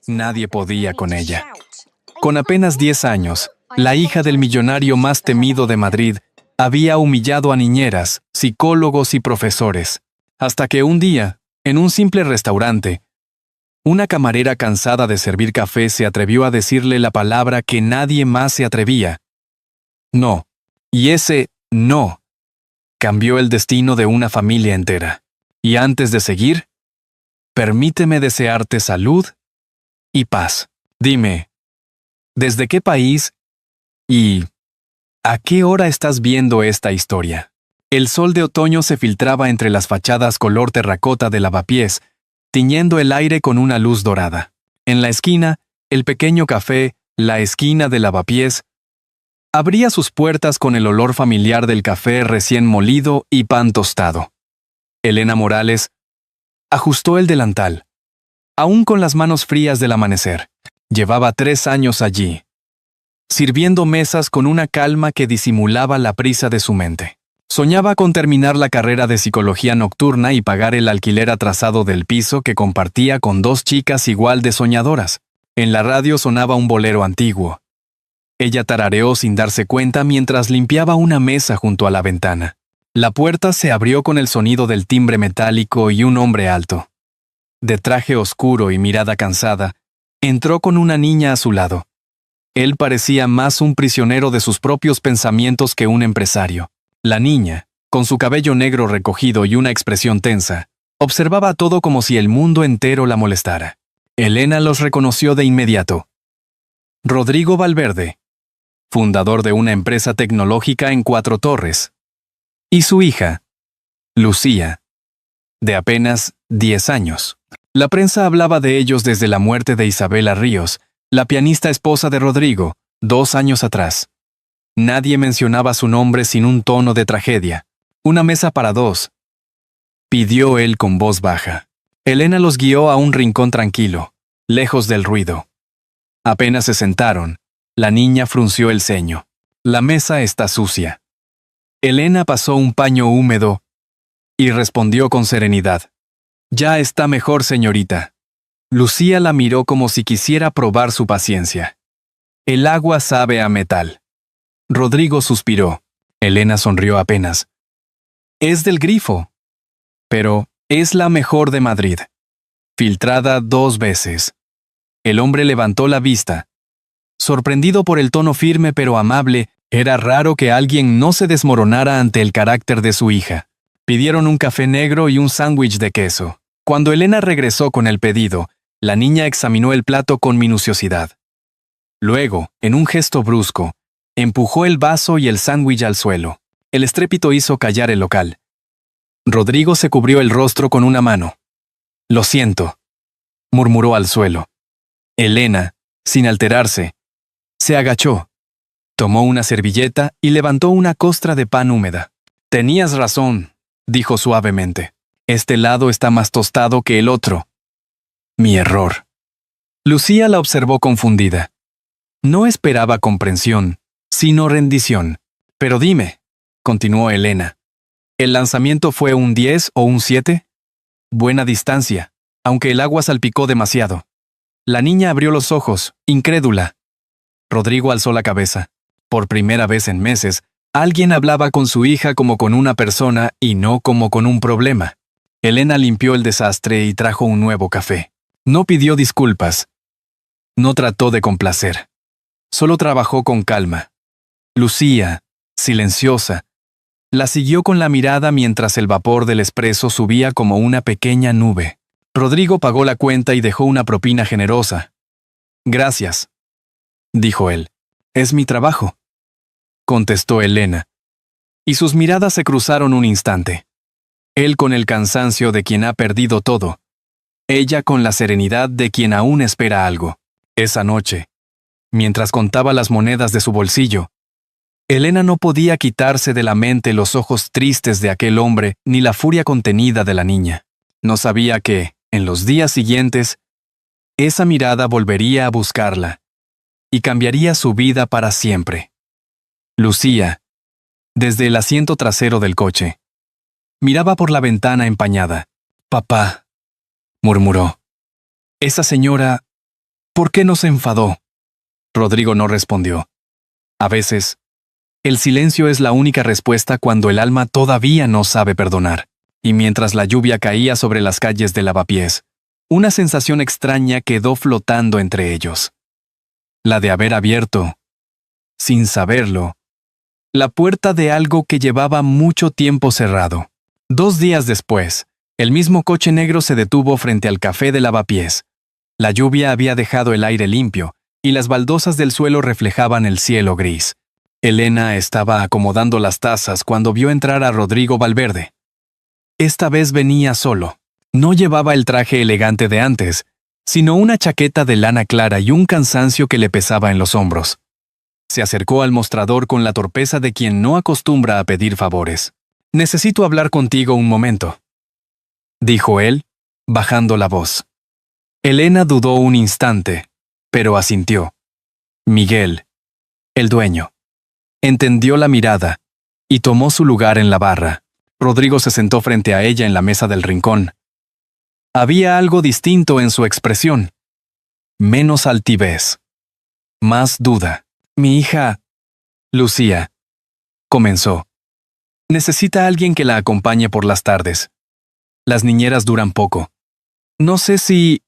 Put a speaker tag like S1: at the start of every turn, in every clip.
S1: Nadie podía con ella. Con apenas 10 años, la hija del millonario más temido de Madrid había humillado a niñeras, psicólogos y profesores, hasta que un día, en un simple restaurante, una camarera cansada de servir café se atrevió a decirle la palabra que nadie más se atrevía. No. Y ese no cambió el destino de una familia entera. Y antes de seguir, permíteme desearte salud y paz. Dime, ¿desde qué país y a qué hora estás viendo esta historia? El sol de otoño se filtraba entre las fachadas color terracota de lavapiés, tiñendo el aire con una luz dorada. En la esquina, el pequeño café, la esquina de lavapiés, abría sus puertas con el olor familiar del café recién molido y pan tostado. Elena Morales ajustó el delantal, aún con las manos frías del amanecer. Llevaba 3 años allí, sirviendo mesas con una calma que disimulaba la prisa de su mente. Soñaba con terminar la carrera de psicología nocturna y pagar el alquiler atrasado del piso que compartía con 2 chicas igual de soñadoras. En la radio sonaba un bolero antiguo. Ella tarareó sin darse cuenta mientras limpiaba una mesa junto a la ventana. La puerta se abrió con el sonido del timbre metálico y un hombre alto, de traje oscuro y mirada cansada, entró con una niña a su lado. Él parecía más un prisionero de sus propios pensamientos que un empresario. La niña, con su cabello negro recogido y una expresión tensa, observaba todo como si el mundo entero la molestara. Elena los reconoció de inmediato. Rodrigo Valverde, fundador de una empresa tecnológica en Cuatro Torres, y su hija, Lucía, de apenas 10 años. La prensa hablaba de ellos desde la muerte de Isabela Ríos, la pianista esposa de Rodrigo, 2 años atrás. Nadie mencionaba su nombre sin un tono de tragedia. Una mesa para 2, pidió él con voz baja. Elena los guió a un rincón tranquilo, lejos del ruido. Apenas se sentaron, la niña frunció el ceño. La mesa está sucia. Elena pasó un paño húmedo y respondió con serenidad. Ya está mejor, señorita. Lucía la miró como si quisiera probar su paciencia. El agua sabe a metal. Rodrigo suspiró. Elena sonrió apenas. Es del grifo. Pero es la mejor de Madrid. Filtrada 2 veces. El hombre levantó la vista. Sorprendido por el tono firme pero amable, era raro que alguien no se desmoronara ante el carácter de su hija. Pidieron un café negro y un sándwich de queso. Cuando Elena regresó con el pedido, la niña examinó el plato con minuciosidad. Luego, en un gesto brusco, empujó el vaso y el sándwich al suelo. El estrépito hizo callar el local. Rodrigo se cubrió el rostro con una mano. Lo siento, murmuró al suelo. Elena, sin alterarse, se agachó, tomó una servilleta y levantó una costra de pan húmeda. Tenías razón, dijo suavemente. Este lado está más tostado que el otro. Mi error. Lucía la observó confundida. No esperaba comprensión, sino rendición. Pero dime, continuó Elena, ¿el lanzamiento fue un 10 o un 7? Buena distancia, aunque el agua salpicó demasiado. La niña abrió los ojos, incrédula. Rodrigo alzó la cabeza. Por primera vez en meses, alguien hablaba con su hija como con una persona y no como con un problema. Elena limpió el desastre y trajo un nuevo café. No pidió disculpas. No trató de complacer. Solo trabajó con calma. Lucía, silenciosa, la siguió con la mirada mientras el vapor del espresso subía como una pequeña nube. Rodrigo pagó la cuenta y dejó una propina generosa. Gracias, dijo él. Es mi trabajo, contestó Elena. Y sus miradas se cruzaron un instante. Él con el cansancio de quien ha perdido todo. Ella con la serenidad de quien aún espera algo. Esa noche, mientras contaba las monedas de su bolsillo, Elena no podía quitarse de la mente los ojos tristes de aquel hombre ni la furia contenida de la niña. No sabía que, en los días siguientes, esa mirada volvería a buscarla y cambiaría su vida para siempre. Lucía, desde el asiento trasero del coche, miraba por la ventana empañada. Papá, murmuró. Esa señora ¿Por qué no se enfadó? Rodrigo no respondió. A veces, el silencio es la única respuesta cuando el alma todavía no sabe perdonar. Y mientras la lluvia caía sobre las calles de Lavapiés, una sensación extraña quedó flotando entre ellos. La de haber abierto, sin saberlo, la puerta de algo que llevaba mucho tiempo cerrado. 2 días después, el mismo coche negro se detuvo frente al café de Lavapiés. La lluvia había dejado el aire limpio, y las baldosas del suelo reflejaban el cielo gris. Elena estaba acomodando las tazas cuando vio entrar a Rodrigo Valverde. Esta vez venía solo. No llevaba el traje elegante de antes, sino una chaqueta de lana clara y un cansancio que le pesaba en los hombros. Se acercó al mostrador con la torpeza de quien no acostumbra a pedir favores. «Necesito hablar contigo un momento», dijo él, bajando la voz. Elena dudó un instante, pero asintió. Miguel, el dueño, entendió la mirada y tomó su lugar en la barra. Rodrigo se sentó frente a ella en la mesa del rincón. Había algo distinto en su expresión. Menos altivez. Más duda. «Mi hija, Lucía», comenzó. «Necesita a alguien que la acompañe por las tardes. Las niñeras duran poco. No sé si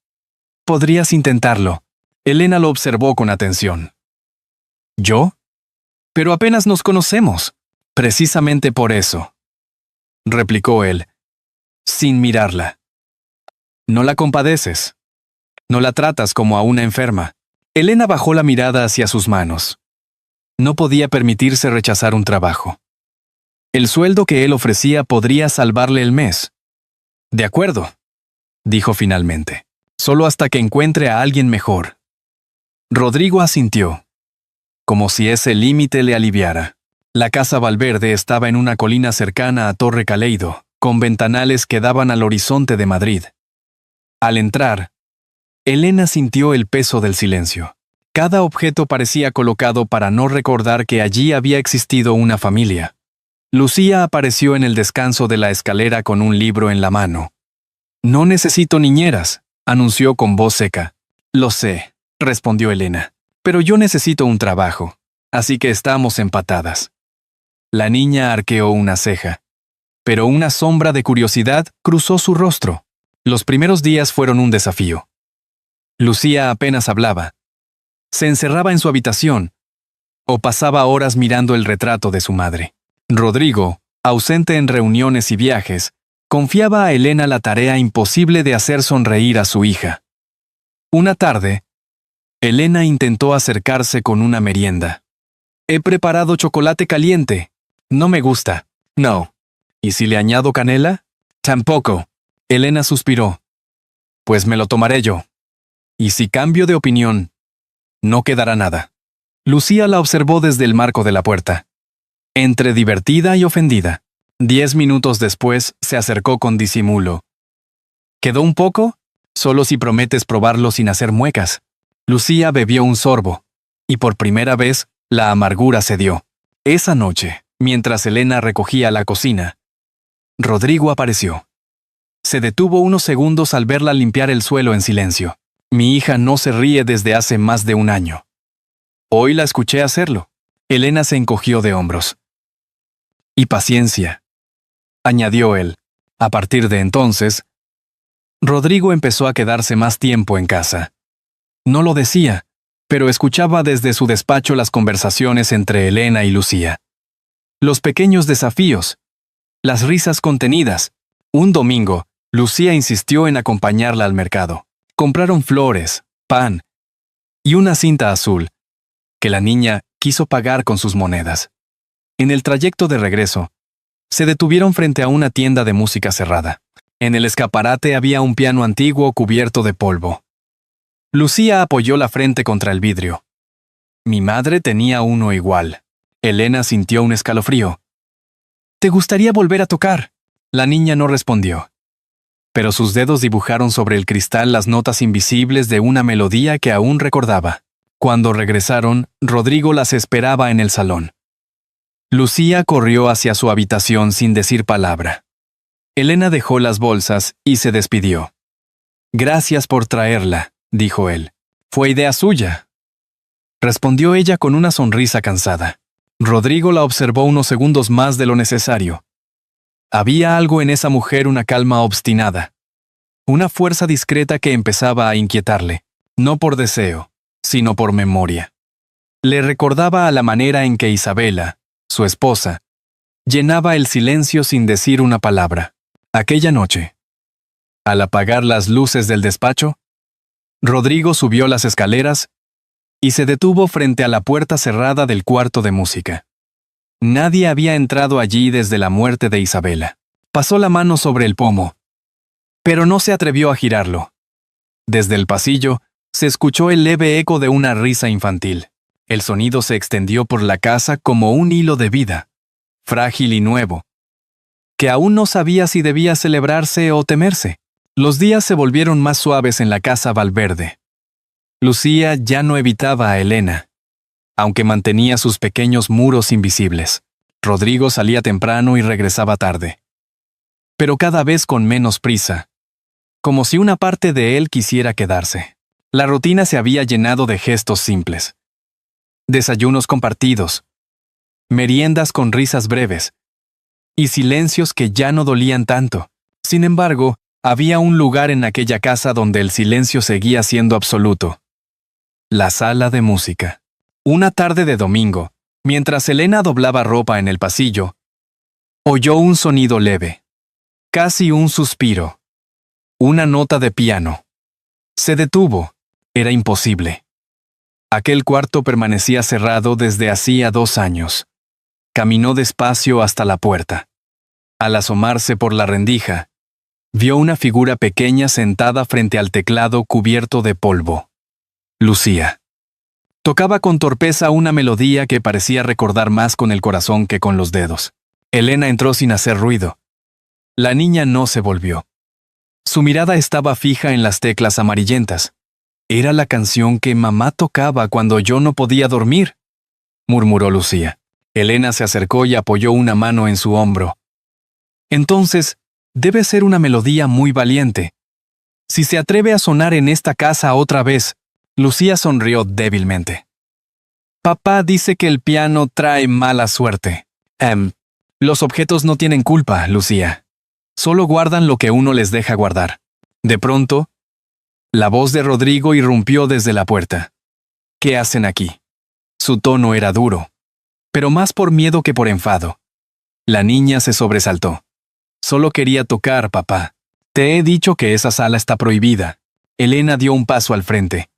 S1: podrías intentarlo». Elena lo observó con atención. «¿Yo? Pero apenas nos conocemos». «Precisamente por eso», replicó él, sin mirarla. «No la compadeces. No la tratas como a una enferma». Elena bajó la mirada hacia sus manos. No podía permitirse rechazar un trabajo. El sueldo que él ofrecía podría salvarle el mes. «De acuerdo», dijo finalmente. «Solo hasta que encuentre a alguien mejor». Rodrigo asintió, como si ese límite le aliviara. La casa Valverde estaba en una colina cercana a Torre Caleido, con ventanales que daban al horizonte de Madrid. Al entrar, Elena sintió el peso del silencio. Cada objeto parecía colocado para no recordar que allí había existido una familia. Lucía apareció en el descanso de la escalera con un libro en la mano. «No necesito niñeras», anunció con voz seca. «Lo sé», respondió Elena, «pero yo necesito un trabajo, así que estamos empatadas». La niña arqueó una ceja, pero una sombra de curiosidad cruzó su rostro. Los primeros días fueron un desafío. Lucía apenas hablaba. Se encerraba en su habitación o pasaba horas mirando el retrato de su madre. Rodrigo, ausente en reuniones y viajes, confiaba a Elena la tarea imposible de hacer sonreír a su hija. Una tarde, Elena intentó acercarse con una merienda. «He preparado chocolate caliente. No me gusta». «No». «¿Y si le añado canela?» «Tampoco». Elena suspiró. «Pues me lo tomaré yo. Y si cambio de opinión, no quedará nada». Lucía la observó desde el marco de la puerta, entre divertida y ofendida. 10 minutos después se acercó con disimulo. «¿Quedó un poco? Solo si prometes probarlo sin hacer muecas». Lucía bebió un sorbo, y por primera vez la amargura cedió. Esa noche, mientras Elena recogía la cocina, Rodrigo apareció. Se detuvo unos segundos al verla limpiar el suelo en silencio. «Mi hija no se ríe desde hace más de un año. Hoy la escuché hacerlo». Elena se encogió de hombros. «Y paciencia», añadió él. A partir de entonces, Rodrigo empezó a quedarse más tiempo en casa. No lo decía, pero escuchaba desde su despacho las conversaciones entre Elena y Lucía. Los pequeños desafíos, las risas contenidas. Un domingo, Lucía insistió en acompañarla al mercado. Compraron flores, pan y una cinta azul, que la niña quiso pagar con sus monedas. En el trayecto de regreso, se detuvieron frente a una tienda de música cerrada. En el escaparate había un piano antiguo cubierto de polvo. Lucía apoyó la frente contra el vidrio. «Mi madre tenía uno igual». Elena sintió un escalofrío. «¿Te gustaría volver a tocar?». La niña no respondió, pero sus dedos dibujaron sobre el cristal las notas invisibles de una melodía que aún recordaba. Cuando regresaron, Rodrigo las esperaba en el salón. Lucía corrió hacia su habitación sin decir palabra. Elena dejó las bolsas y se despidió. «Gracias por traerla», dijo él. Fue idea suya, respondió ella con una sonrisa cansada. Rodrigo la observó unos segundos más de lo necesario. Había algo en esa mujer, una calma obstinada, una fuerza discreta que empezaba a inquietarle, no por deseo, sino por memoria. Le recordaba a la manera en que Isabela, su esposa, llenaba el silencio sin decir una palabra. Aquella noche, al apagar las luces del despacho, Rodrigo subió las escaleras y se detuvo frente a la puerta cerrada del cuarto de música. Nadie había entrado allí desde la muerte de Isabela. Pasó la mano sobre el pomo, pero no se atrevió a girarlo. Desde el pasillo se escuchó el leve eco de una risa infantil. El sonido se extendió por la casa como un hilo de vida, frágil y nuevo, que aún no sabía si debía celebrarse o temerse. Los días se volvieron más suaves en la casa Valverde. Lucía ya no evitaba a Elena, aunque mantenía sus pequeños muros invisibles. Rodrigo salía temprano y regresaba tarde, pero cada vez con menos prisa, como si una parte de él quisiera quedarse. La rutina se había llenado de gestos simples. Desayunos compartidos, meriendas con risas breves, y silencios que ya no dolían tanto. Sin embargo, había un lugar en aquella casa donde el silencio seguía siendo absoluto. La sala de música. Una tarde de domingo, mientras Elena doblaba ropa en el pasillo, oyó un sonido leve, casi un suspiro, una nota de piano. Se detuvo. Era imposible. Aquel cuarto permanecía cerrado desde hacía 2 años. Caminó despacio hasta la puerta. Al asomarse por la rendija, vio una figura pequeña sentada frente al teclado cubierto de polvo. Lucía. Tocaba con torpeza una melodía que parecía recordar más con el corazón que con los dedos. Elena entró sin hacer ruido. La niña no se volvió. Su mirada estaba fija en las teclas amarillentas. Era la canción que mamá tocaba cuando yo no podía dormir, murmuró Lucía. Elena se acercó y apoyó una mano en su hombro. Entonces, debe ser una melodía muy valiente. Si se atreve a sonar en esta casa otra vez. Lucía sonrió débilmente. Papá dice que el piano trae mala suerte. Los objetos no tienen culpa, Lucía. Solo guardan lo que uno les deja guardar. De pronto, la voz de Rodrigo irrumpió desde la puerta. ¿Qué hacen aquí? Su tono era duro, pero más por miedo que por enfado. La niña se sobresaltó. Solo quería tocar, papá. Te he dicho que esa sala está prohibida. Elena dio un paso al frente.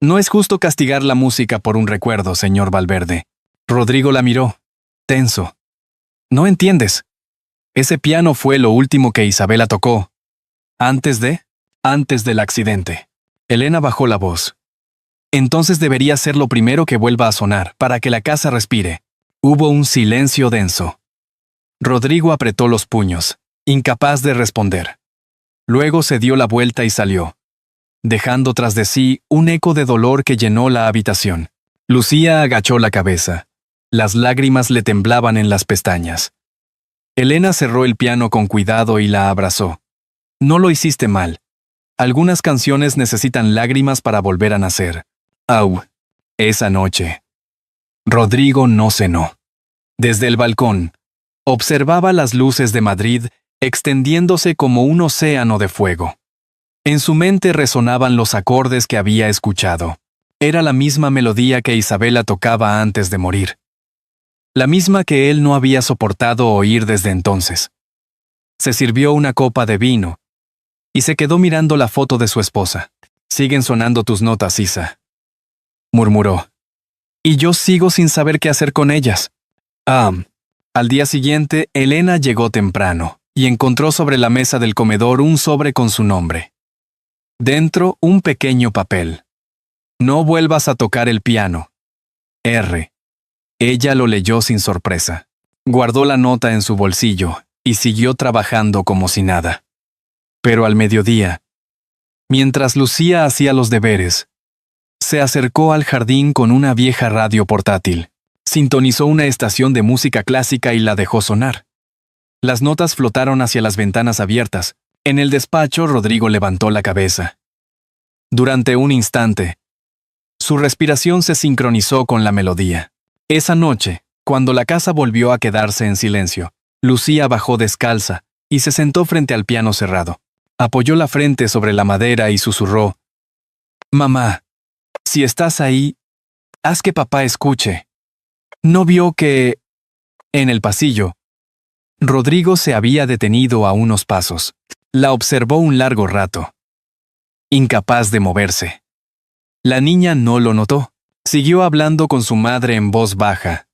S1: No es justo castigar la música por un recuerdo, señor Valverde. Rodrigo la miró, tenso. ¿No entiendes? Ese piano fue lo último que Isabela tocó. Antes del accidente. Elena bajó la voz. Entonces debería ser lo primero que vuelva a sonar, para que la casa respire. Hubo un silencio denso. Rodrigo apretó los puños, incapaz de responder. Luego se dio la vuelta y salió, dejando tras de sí un eco de dolor que llenó la habitación. Lucía agachó la cabeza. Las lágrimas le temblaban en las pestañas. Elena cerró el piano con cuidado y la abrazó. No lo hiciste mal. Algunas canciones necesitan lágrimas para volver a nacer. Au. Esa noche, Rodrigo no cenó. Desde el balcón, observaba las luces de Madrid extendiéndose como un océano de fuego. En su mente resonaban los acordes que había escuchado. Era la misma melodía que Isabela tocaba antes de morir. La misma que él no había soportado oír desde entonces. Se sirvió una copa de vino y se quedó mirando la foto de su esposa. Siguen sonando tus notas, Isa, murmuró. Y yo sigo sin saber qué hacer con ellas. Al día siguiente, Elena llegó temprano y encontró sobre la mesa del comedor un sobre con su nombre. Dentro, un pequeño papel. No vuelvas a tocar el piano. R. Ella lo leyó sin sorpresa. Guardó la nota en su bolsillo y siguió trabajando como si nada. Pero al mediodía, mientras Lucía hacía los deberes, se acercó al jardín con una vieja radio portátil. Sintonizó una estación de música clásica y la dejó sonar. Las notas flotaron hacia las ventanas abiertas. En el despacho, Rodrigo levantó la cabeza. Durante un instante, Su respiración se sincronizó con la melodía. Esa noche, cuando la casa volvió a quedarse en silencio, Lucía bajó descalza y se sentó frente al piano cerrado. Apoyó la frente sobre la madera y susurró: «Mamá, si estás ahí, haz que papá escuche». No vio que, en el pasillo, Rodrigo se había detenido a unos pasos. La observó un largo rato, incapaz de moverse. La niña no lo notó. Siguió hablando con su madre en voz baja,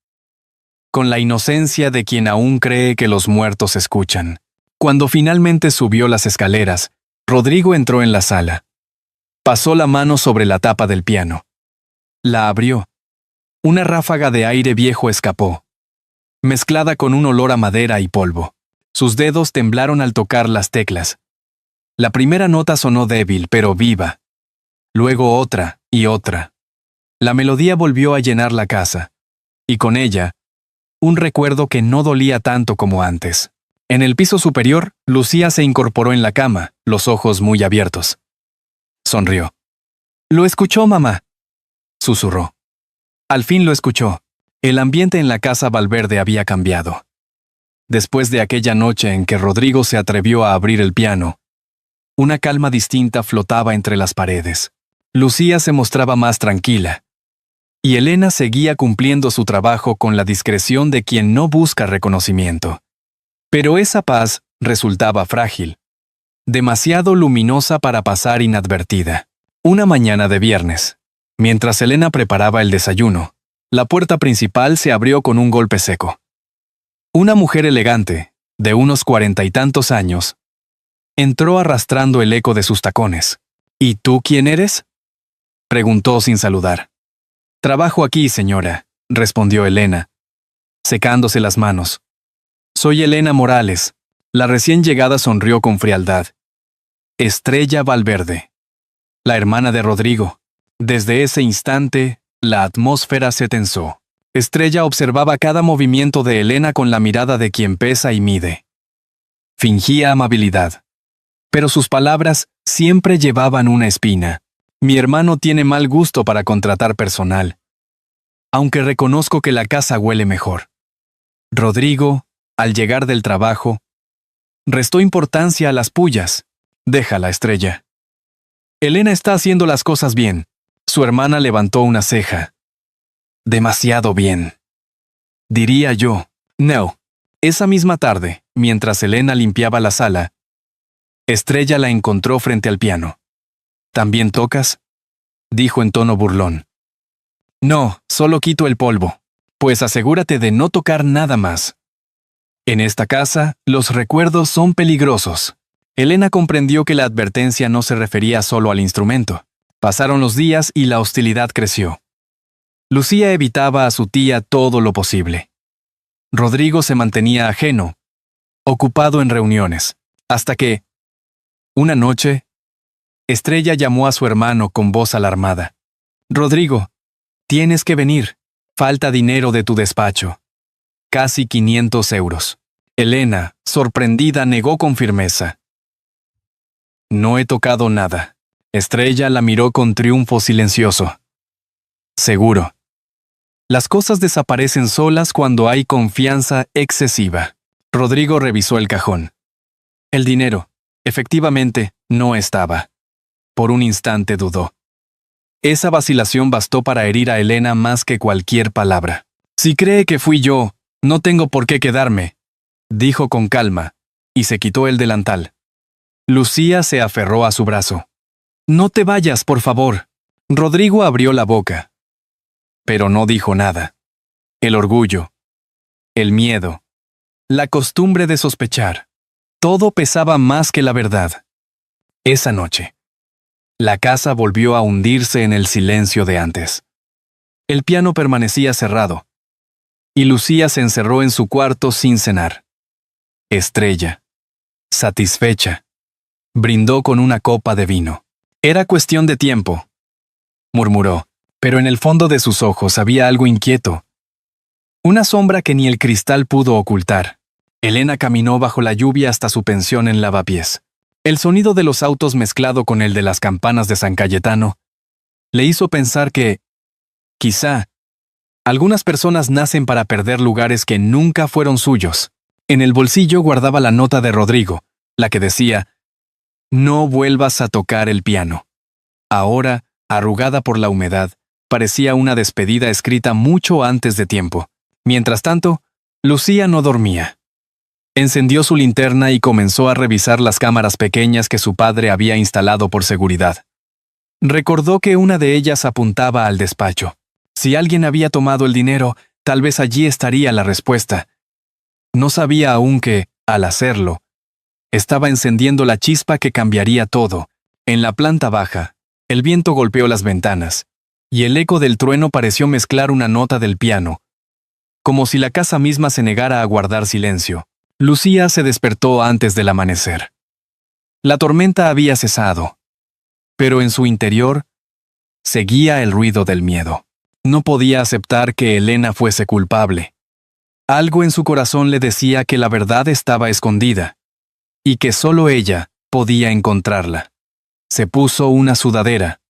S1: con la inocencia de quien aún cree que los muertos escuchan. Cuando finalmente subió las escaleras, Rodrigo entró en la sala. Pasó la mano sobre la tapa del piano. La abrió. Una ráfaga de aire viejo escapó, mezclada con un olor a madera y polvo. Sus dedos temblaron al tocar las teclas. La primera nota sonó débil, pero viva. Luego otra y otra. La melodía volvió a llenar la casa, y con ella, un recuerdo que no dolía tanto como antes. En el piso superior, Lucía se incorporó en la cama, los ojos muy abiertos. Sonrió. «¿Lo escuchó, mamá?», susurró. Al fin lo escuchó. El ambiente en la casa Valverde había cambiado. Después de aquella noche en que Rodrigo se atrevió a abrir el piano, una calma distinta flotaba entre las paredes. Lucía se mostraba más tranquila, y Elena seguía cumpliendo su trabajo con la discreción de quien no busca reconocimiento. Pero esa paz resultaba frágil, demasiado luminosa para pasar inadvertida. Una mañana de viernes, mientras Elena preparaba el desayuno, la puerta principal se abrió con un golpe seco. Una mujer elegante, de unos 40 y tantos años, entró arrastrando el eco de sus tacones. «¿Y tú quién eres?», preguntó sin saludar. «Trabajo aquí, señora», respondió Elena, secándose las manos. «Soy Elena Morales». La recién llegada sonrió con frialdad. «Estrella Valverde, la hermana de Rodrigo». Desde ese instante, la atmósfera se tensó. Estrella observaba cada movimiento de Elena con la mirada de quien pesa y mide. Fingía amabilidad, pero sus palabras siempre llevaban una espina. «Mi hermano tiene mal gusto para contratar personal, aunque reconozco que la casa huele mejor». Rodrigo, al llegar del trabajo, restó importancia a las pullas. «Déjala, Estrella. Elena está haciendo las cosas bien». Su hermana levantó una ceja. «Demasiado bien, diría yo». No. Esa misma tarde, mientras Elena limpiaba la sala, Estrella la encontró frente al piano. «¿También tocas?», dijo en tono burlón. «No, solo quito el polvo». «Pues asegúrate de no tocar nada más. En esta casa, los recuerdos son peligrosos». Elena comprendió que la advertencia no se refería solo al instrumento. Pasaron los días y la hostilidad creció. Lucía evitaba a su tía todo lo posible. Rodrigo se mantenía ajeno, ocupado en reuniones, hasta que, una noche, Estrella llamó a su hermano con voz alarmada. «Rodrigo, tienes que venir. Falta dinero de tu despacho. Casi 500 euros». Elena, sorprendida, negó con firmeza. «No he tocado nada». Estrella la miró con triunfo silencioso. «Seguro. Las cosas desaparecen solas cuando hay confianza excesiva». Rodrigo revisó el cajón. El dinero, efectivamente, no estaba. Por un instante dudó. Esa vacilación bastó para herir a Elena más que cualquier palabra. «Si cree que fui yo, no tengo por qué quedarme», dijo con calma, y se quitó el delantal. Lucía se aferró a su brazo. «No te vayas, por favor». Rodrigo abrió la boca, pero no dijo nada. El orgullo, el miedo, la costumbre de sospechar, todo pesaba más que la verdad. Esa noche, la casa volvió a hundirse en el silencio de antes. El piano permanecía cerrado, y Lucía se encerró en su cuarto sin cenar. Estrella, satisfecha, brindó con una copa de vino. «Era cuestión de tiempo», murmuró, pero en el fondo de sus ojos había algo inquieto. Una sombra que ni el cristal pudo ocultar. Elena caminó bajo la lluvia hasta su pensión en Lavapiés. El sonido de los autos mezclado con el de las campanas de San Cayetano le hizo pensar que, Quizá, algunas personas nacen para perder lugares que nunca fueron suyos. En el bolsillo guardaba la nota de Rodrigo, la que decía, «No vuelvas a tocar el piano». Ahora, arrugada por la humedad, parecía una despedida escrita mucho antes de tiempo. Mientras tanto, Lucía no dormía. Encendió su linterna y comenzó a revisar las cámaras pequeñas que su padre había instalado por seguridad. Recordó que una de ellas apuntaba al despacho. Si alguien había tomado el dinero, tal vez allí estaría la respuesta. No sabía aún que, al hacerlo, estaba encendiendo la chispa que cambiaría todo. En la planta baja, el viento golpeó las ventanas, y el eco del trueno pareció mezclar una nota del piano, como si la casa misma se negara a guardar silencio. Lucía se despertó antes del amanecer. La tormenta había cesado, pero en su interior seguía el ruido del miedo. No podía aceptar que Elena fuese culpable. Algo en su corazón le decía que la verdad estaba escondida, y que solo ella podía encontrarla. Se puso una sudadera,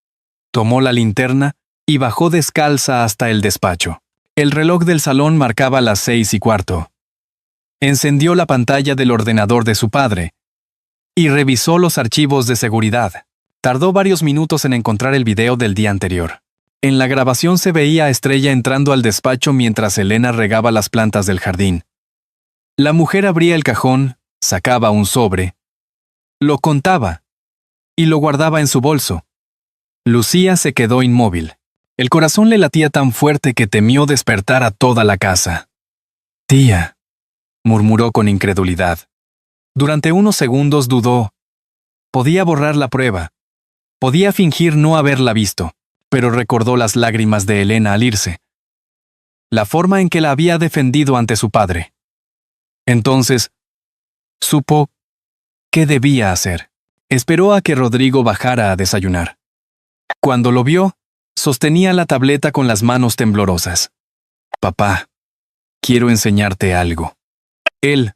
S1: tomó la linterna y bajó descalza hasta el despacho. El reloj del salón marcaba las 6:15. Encendió la pantalla del ordenador de su padre y revisó los archivos de seguridad. Tardó varios minutos en encontrar el video del día anterior. En la grabación se veía a Estrella entrando al despacho mientras Elena regaba las plantas del jardín. La mujer abría el cajón, sacaba un sobre, lo contaba y lo guardaba en su bolso. Lucía se quedó inmóvil. El corazón le latía tan fuerte que temió despertar a toda la casa. «Tía», murmuró con incredulidad. Durante unos segundos dudó. Podía borrar la prueba. Podía fingir no haberla visto, pero recordó las lágrimas de Elena al irse. La forma en que la había defendido ante su padre. Entonces, supo qué debía hacer. Esperó a que Rodrigo bajara a desayunar. Cuando lo vio, sostenía la tableta con las manos temblorosas. «Papá, quiero enseñarte algo». Él,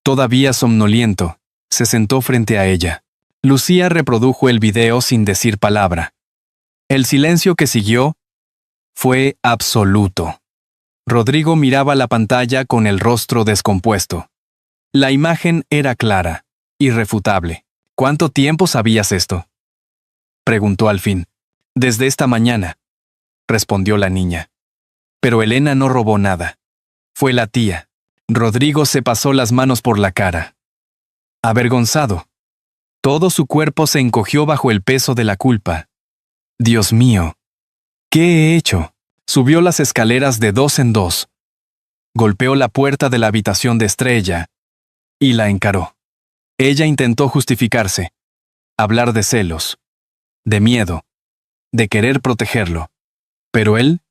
S1: todavía somnoliento, se sentó frente a ella. Lucía reprodujo el video sin decir palabra. El silencio que siguió fue absoluto. Rodrigo miraba la pantalla con el rostro descompuesto. La imagen era clara, irrefutable. «¿Cuánto tiempo sabías esto?», preguntó al fin. «Desde esta mañana», respondió la niña. Pero Elena no robó nada. Fue la tía. Rodrigo se pasó las manos por la cara. Avergonzado. Todo su cuerpo se encogió bajo el peso de la culpa. «Dios mío, ¿qué he hecho?». Subió las escaleras de 2 en 2. Golpeó la puerta de la habitación de Estrella y la encaró. Ella intentó justificarse, hablar de celos, de miedo, de querer protegerlo. Pero él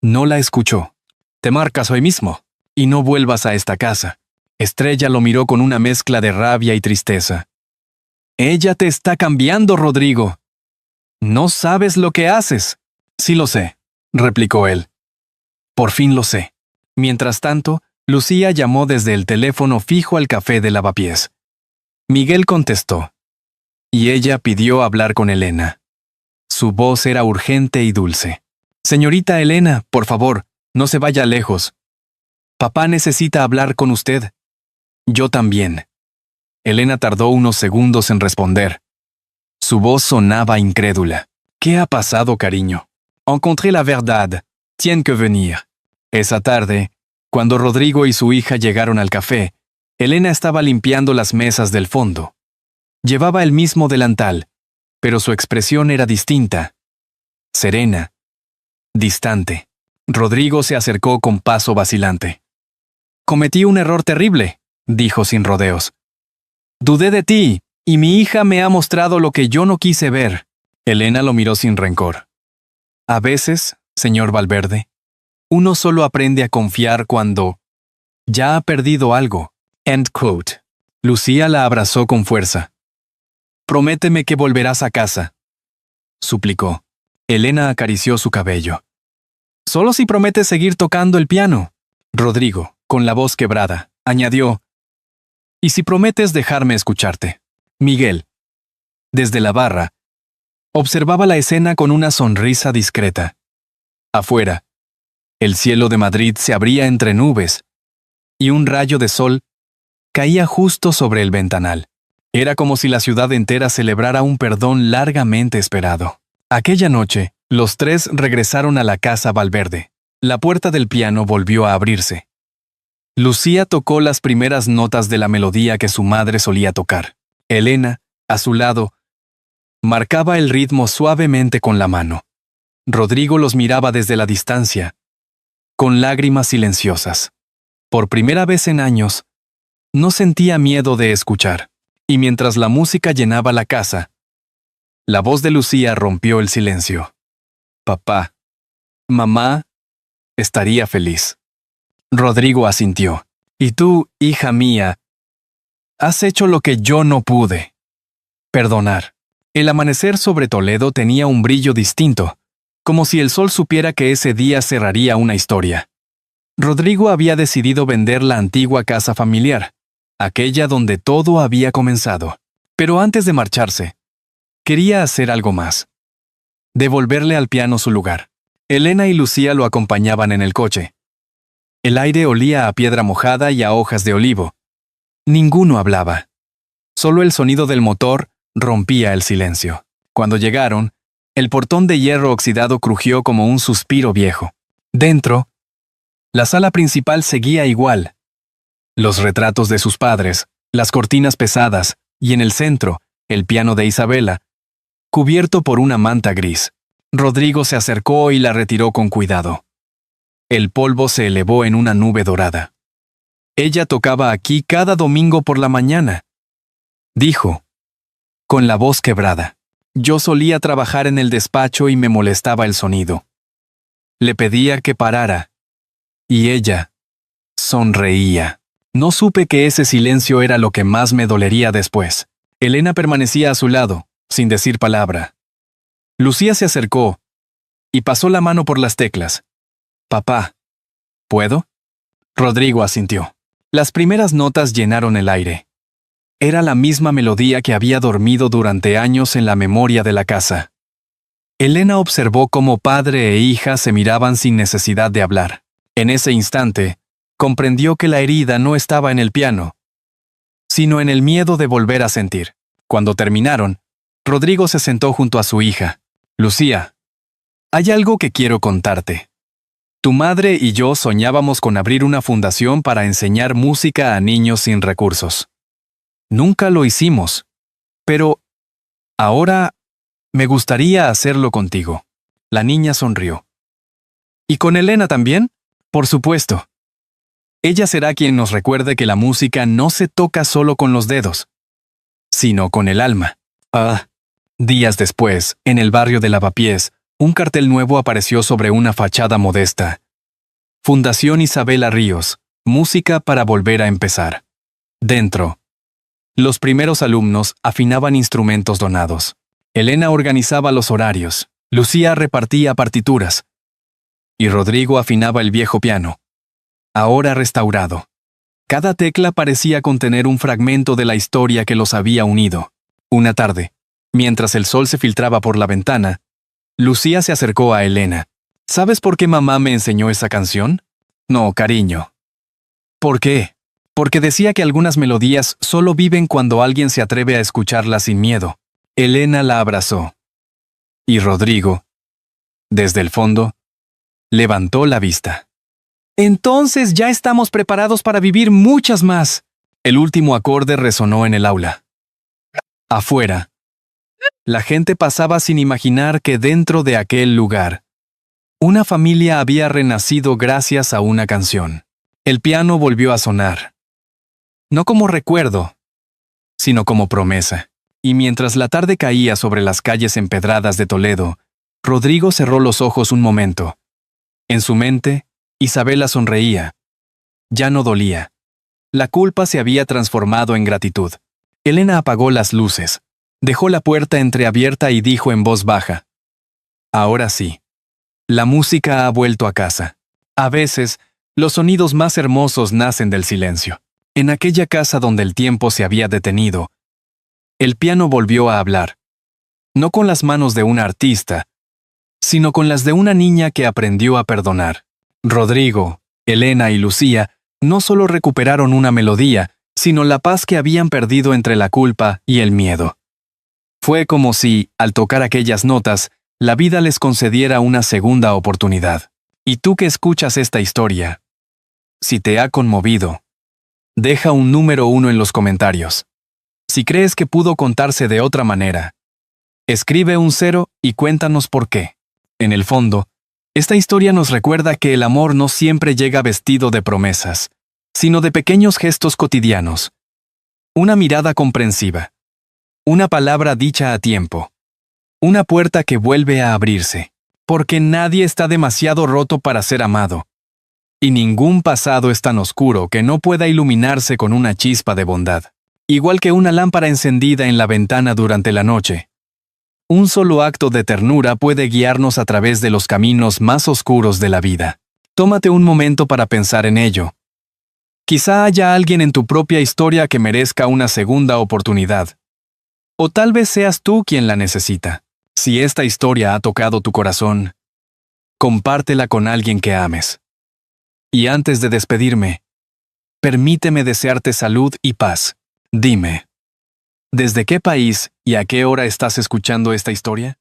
S1: no la escuchó. «Te marcas hoy mismo y no vuelvas a esta casa». Estrella lo miró con una mezcla de rabia y tristeza. «Ella te está cambiando, Rodrigo. No sabes lo que haces». «Sí lo sé», replicó él. «Por fin lo sé». Mientras tanto, Lucía llamó desde el teléfono fijo al café de Lavapiés. Miguel contestó, y ella pidió hablar con Elena. Su voz era urgente y dulce. «Señorita Elena, por favor, no se vaya lejos. Papá necesita hablar con usted». «Yo también». Elena tardó unos segundos en responder. Su voz sonaba incrédula. «¿Qué ha pasado, cariño?» «Encontré la verdad. Tiene que venir». Esa tarde, cuando Rodrigo y su hija llegaron al café, Elena estaba limpiando las mesas del fondo. Llevaba el mismo delantal, pero su expresión era distinta. Serena. Distante. Rodrigo se acercó con paso vacilante. «Cometí un error terrible», dijo sin rodeos. «Dudé de ti, y mi hija me ha mostrado lo que yo no quise ver». Elena lo miró sin rencor. «A veces, señor Valverde, uno solo aprende a confiar cuando ya ha perdido algo». End quote. Lucía la abrazó con fuerza. «Prométeme que volverás a casa», suplicó. Elena acarició su cabello. «Solo si prometes seguir tocando el piano». Rodrigo, con la voz quebrada, añadió, «y si prometes dejarme escucharte». Miguel, desde la barra, observaba la escena con una sonrisa discreta. Afuera, el cielo de Madrid se abría entre nubes, y un rayo de sol caía justo sobre el ventanal. Era como si la ciudad entera celebrara un perdón largamente esperado. Aquella noche, los tres regresaron a la casa Valverde. La puerta del piano volvió a abrirse. Lucía tocó las primeras notas de la melodía que su madre solía tocar. Elena, a su lado, marcaba el ritmo suavemente con la mano. Rodrigo los miraba desde la distancia, con lágrimas silenciosas. Por primera vez en años, no sentía miedo de escuchar, y mientras la música llenaba la casa, la voz de Lucía rompió el silencio. Papá, mamá, estaría feliz. Rodrigo asintió. Y tú, hija mía, has hecho lo que yo no pude. Perdonar. El amanecer sobre Toledo tenía un brillo distinto, como si el sol supiera que ese día cerraría una historia. Rodrigo había decidido vender la antigua casa familiar, aquella donde todo había comenzado. Pero antes de marcharse, quería hacer algo más. Devolverle al piano su lugar. Elena y Lucía lo acompañaban en el coche. El aire olía a piedra mojada y a hojas de olivo. Ninguno hablaba. Solo el sonido del motor rompía el silencio. Cuando llegaron, el portón de hierro oxidado crujió como un suspiro viejo. Dentro, la sala principal seguía igual. Los retratos de sus padres, las cortinas pesadas, y en el centro, el piano de Isabela, cubierto por una manta gris. Rodrigo se acercó y la retiró con cuidado. El polvo se elevó en una nube dorada. Ella tocaba aquí cada domingo por la mañana, dijo, con la voz quebrada. Yo solía trabajar en el despacho y me molestaba el sonido. Le pedía que parara, y ella sonreía. No supe que ese silencio era lo que más me dolería después. Elena permanecía a su lado, sin decir palabra. Lucía se acercó y pasó la mano por las teclas. Papá, ¿puedo? Rodrigo asintió. Las primeras notas llenaron el aire. Era la misma melodía que había dormido durante años en la memoria de la casa. Elena observó cómo padre e hija se miraban sin necesidad de hablar. En ese instante, comprendió que la herida no estaba en el piano, sino en el miedo de volver a sentir. Cuando terminaron, Rodrigo se sentó junto a su hija. Lucía, hay algo que quiero contarte. Tu madre y yo soñábamos con abrir una fundación para enseñar música a niños sin recursos. Nunca lo hicimos, pero ahora me gustaría hacerlo contigo. La niña sonrió. ¿Y con Elena también? Por supuesto. Ella será quien nos recuerde que la música no se toca solo con los dedos, sino con el alma. Días después, en el barrio de Lavapiés, un cartel nuevo apareció sobre una fachada modesta. Fundación Isabela Ríos, música para volver a empezar. Dentro, los primeros alumnos afinaban instrumentos donados. Elena organizaba los horarios, Lucía repartía partituras, y Rodrigo afinaba el viejo piano, ahora restaurado. Cada tecla parecía contener un fragmento de la historia que los había unido. Una tarde, mientras el sol se filtraba por la ventana, Lucía se acercó a Elena. ¿Sabes por qué mamá me enseñó esa canción? No, cariño. ¿Por qué? Porque decía que algunas melodías solo viven cuando alguien se atreve a escucharlas sin miedo. Elena la abrazó. Y Rodrigo, desde el fondo, levantó la vista. Entonces ya estamos preparados para vivir muchas más. El último acorde resonó en el aula. Afuera, la gente pasaba sin imaginar que dentro de aquel lugar, una familia había renacido gracias a una canción. El piano volvió a sonar. No como recuerdo, sino como promesa. Y mientras la tarde caía sobre las calles empedradas de Toledo, Rodrigo cerró los ojos un momento. En su mente, Isabela sonreía. Ya no dolía. La culpa se había transformado en gratitud. Elena apagó las luces, dejó la puerta entreabierta y dijo en voz baja: ahora sí. La música ha vuelto a casa. A veces, los sonidos más hermosos nacen del silencio. En aquella casa donde el tiempo se había detenido, el piano volvió a hablar. No con las manos de un artista, sino con las de una niña que aprendió a perdonar. Rodrigo, Elena y Lucía no solo recuperaron una melodía, sino la paz que habían perdido entre la culpa y el miedo. Fue como si, al tocar aquellas notas, la vida les concediera una segunda oportunidad. Y tú que escuchas esta historia, si te ha conmovido, deja un número 1 en los comentarios. Si crees que pudo contarse de otra manera, escribe un 0 y cuéntanos por qué. En el fondo, esta historia nos recuerda que el amor no siempre llega vestido de promesas, sino de pequeños gestos cotidianos. Una mirada comprensiva. Una palabra dicha a tiempo. Una puerta que vuelve a abrirse. Porque nadie está demasiado roto para ser amado. Y ningún pasado es tan oscuro que no pueda iluminarse con una chispa de bondad. Igual que una lámpara encendida en la ventana durante la noche. Un solo acto de ternura puede guiarnos a través de los caminos más oscuros de la vida. Tómate un momento para pensar en ello. Quizá haya alguien en tu propia historia que merezca una segunda oportunidad. O tal vez seas tú quien la necesita. Si esta historia ha tocado tu corazón, compártela con alguien que ames. Y antes de despedirme, permíteme desearte salud y paz. Dime, ¿desde qué país y a qué hora estás escuchando esta historia?